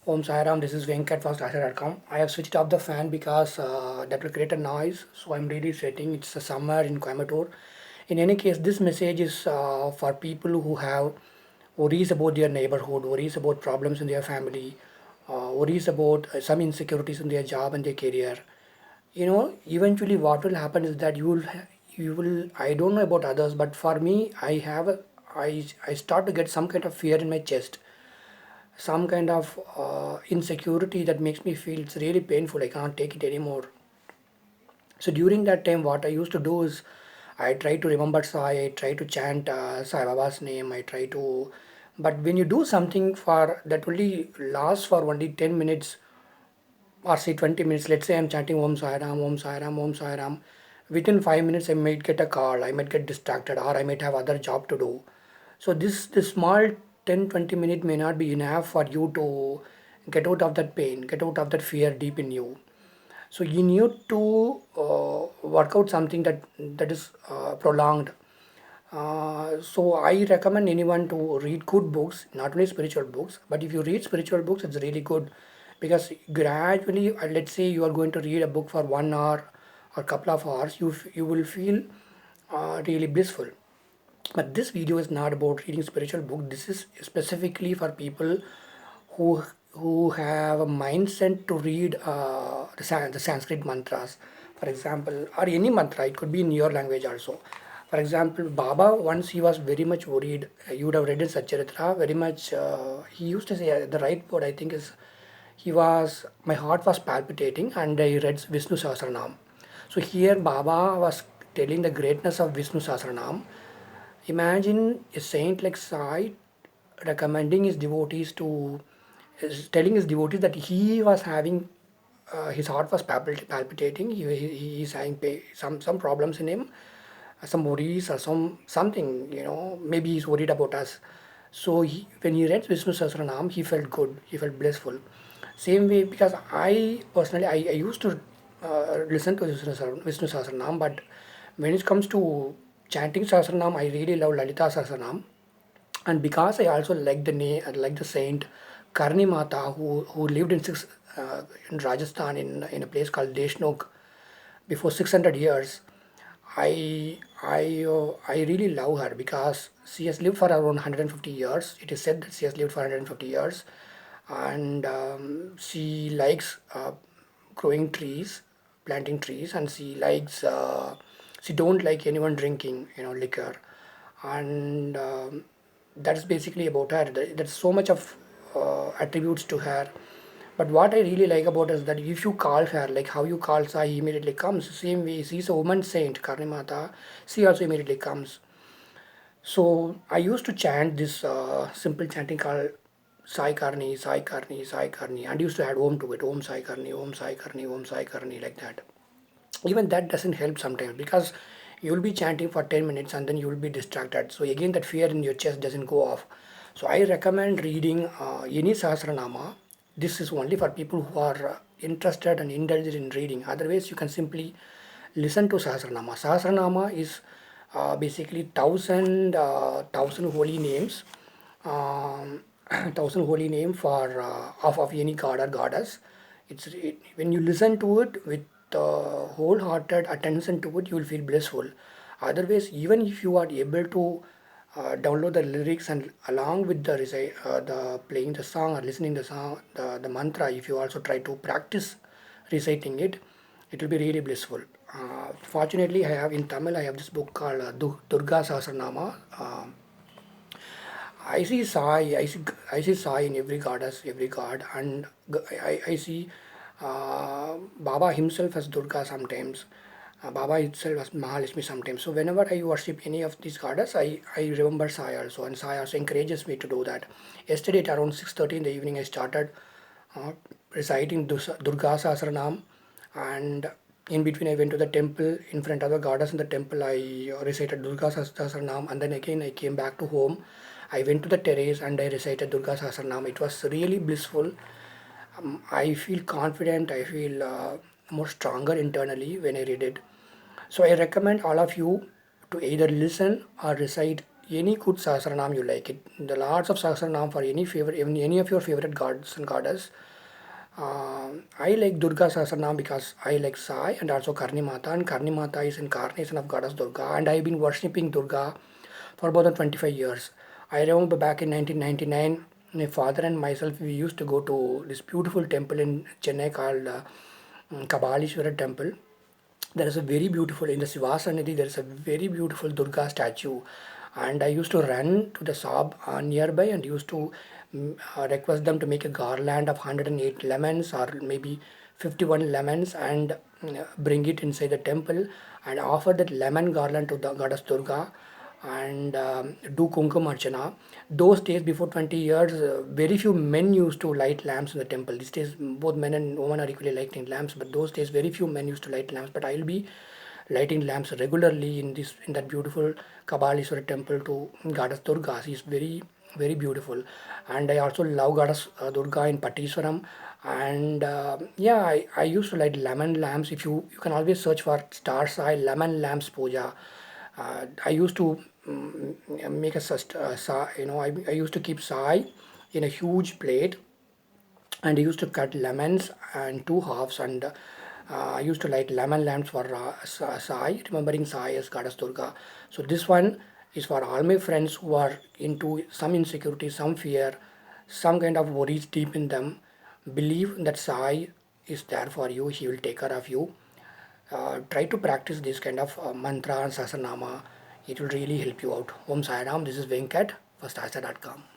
Om Sairam, this is Venkat from Starter.com. I have switched off the fan because that will create a noise, so I'm really sweating. It's a summer in Coimbatore. In any case, this message is for people who have worries about their neighborhood, worries about problems in their family, worries about some insecurities in their job and their career. Eventually what will happen is that you will I don't know about others, but for me, I start to get some kind of fear in my chest, some kind of insecurity that makes me feel it's really painful. I can't take it anymore. So during that time, what I used to do is I try to remember Sai, I try to chant Sai Baba's name, I try to. But when you do something for that only lasts for only 10 minutes or say 20 minutes, let's say I'm chanting Om Sai Ram, Om Sai Ram, Om Sai Ram. Within 5 minutes, I might get a call, I might get distracted, or I might have other job to do. So this small 10-20 minute may not be enough for you to get out of that pain, get out of that fear deep in you. So you need to work out something that is prolonged. So I recommend anyone to read good books, not only spiritual books, but if you read spiritual books, it's really good because gradually, let's say you are going to read a book for 1 hour or couple of hours, you will feel really blissful. But this video is not about reading spiritual book. This is specifically for people who have a mindset to read the Sanskrit mantras, for example, or any mantra. It could be in your language also. For example, Baba, once he was very much worried. You would have read in Satcharitra. Very much, he used to say the right word. I think is my heart was palpitating, and I read Vishnu Sahasranam. So here Baba was telling the greatness of Vishnu Sahasranam. Imagine a saint like Sai recommending his devotees to, telling his devotees that he was having, his heart was palpitating. He's having some problems in him, some worries or something. Maybe he's worried about us. So when he read Vishnu Sahasranam, he felt good. He felt blissful. Same way, because I personally I used to listen to Vishnu Sahasranam, but when it comes to chanting Sahasranam, I really love Lalita Sahasranam. And because I also like the name, like the saint Karni Mata, who lived in Rajasthan in a place called Deshnok before 600 years. I really love her because she has lived for around 150 years. It is said that she has lived for 150 years, and she likes growing trees, planting trees, and she don't like anyone drinking liquor, and that's basically about her. There's so much of attributes to her. But what I really like about her is that if you call her, like how you call Sai, he immediately comes. Same way, she's a woman saint, Karni Mata. She also immediately comes. So I used to chant this simple chanting called Sai Karni, Sai Karni, Sai Karni, and used to add Om to it. Om Sai Karni, Om Sai Karni, Om Sai Karni, like that. Even that doesn't help sometimes because you'll be chanting for 10 minutes and then you'll be distracted. So again, that fear in your chest doesn't go off. So I recommend reading any Sahasranama. This is only for people who are interested and indulged in reading. Otherwise, you can simply listen to Sahasranama. Sahasranama is basically thousand holy names, thousand holy name for of any god or goddess. When you listen to it with wholehearted attention to it, you will feel blissful. Otherwise, even if you are able to download the lyrics and along with the playing the song or listening the song, the mantra, if you also try to practice reciting it, it will be really blissful. Fortunately, I have this book called Durga Sahasranama. I see Sai in every goddess, every god, and I see Baba himself as Durga sometimes. Baba itself as Mahalakshmi sometimes. So whenever I worship any of these goddess, I remember Sai also, and Sai also encourages me to do that. Yesterday at around 6:30 in the evening, I started uh, reciting Durga Sahasranam, and in between I went to the temple. In front of the goddess in the temple, I recited Durga Sahasranam, and then again I came back to home. I went to the terrace and I recited Durga Sahasranam. It was really blissful. I feel confident. I feel more stronger internally when I read it. So I recommend all of you to either listen or recite any good Sahasranam you like it. The lots of Sahasranam for any favorite, even any of your favorite gods and goddess. I like Durga Sahasranam because I like Sai and also Karni Mata, and Karni Mata is incarnation of goddess Durga, and I've been worshipping Durga for more than 25 years. I remember back in 1999, my father and myself, we used to go to this beautiful temple in Chennai called Kabalishwara temple. There is a very beautiful, in the Sivasanidhi, there is a very beautiful Durga statue. And I used to run to the shop nearby and used to request them to make a garland of 108 lemons or maybe 51 lemons and bring it inside the temple and offer that lemon garland to the goddess Durga and do Kumkum Archana. Those days before 20 years, very few men used to light lamps in the temple. These days, both men and women are equally lighting lamps, but those days, very few men used to light lamps. But I'll be lighting lamps regularly in that beautiful Kabalishwara temple to Goddess Durga. She is very beautiful, and I also love Goddess Durga in Pattiswaram. And yeah, I used to light lemon lamps. If you can always search for star Sai lemon lamps puja. I used to make a I used to keep sai in a huge plate, and I used to cut lemons and two halves, and I used to light lemon lamps for sai, remembering sai as goddess Durga. So this one is for all my friends who are into some insecurity, some fear, some kind of worries deep in them. Believe that sai is there for you. He will take care of you. Try to practice this kind of mantra and sahasranama. It will really help you out. Om Sai Ram. This is Venkat for Stasha.com.